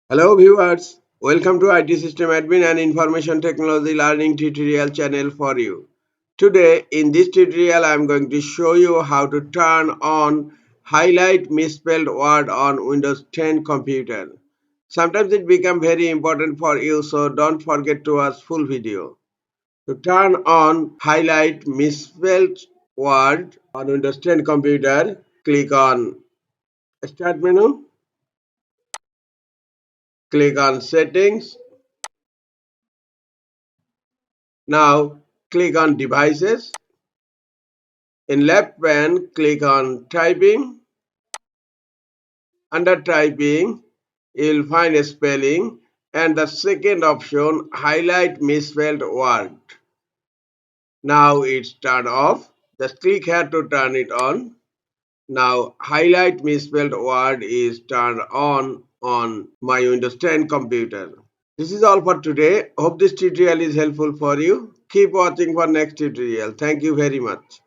Hello viewers, welcome to IT System Admin and Information Technology Learning tutorial channel for you. Today in this tutorial I am going to show you how to turn on highlight misspelled word on Windows 10 computer. Sometimes it becomes very important for you, so don't forget to watch full video. To turn on highlight misspelled word on Windows 10 computer, click on Start menu, click on Settings. Now click on Devices. In left pane, click on Typing. Under Typing, you'll find a spelling and the second option, Highlight Misspelled Word. Now it's turned off. Just click here to turn it on. Now Highlight Misspelled Word is turned on my Windows 10 computer. This is all for today. Hope this tutorial is helpful for you. Keep watching for next tutorial. Thank you very much.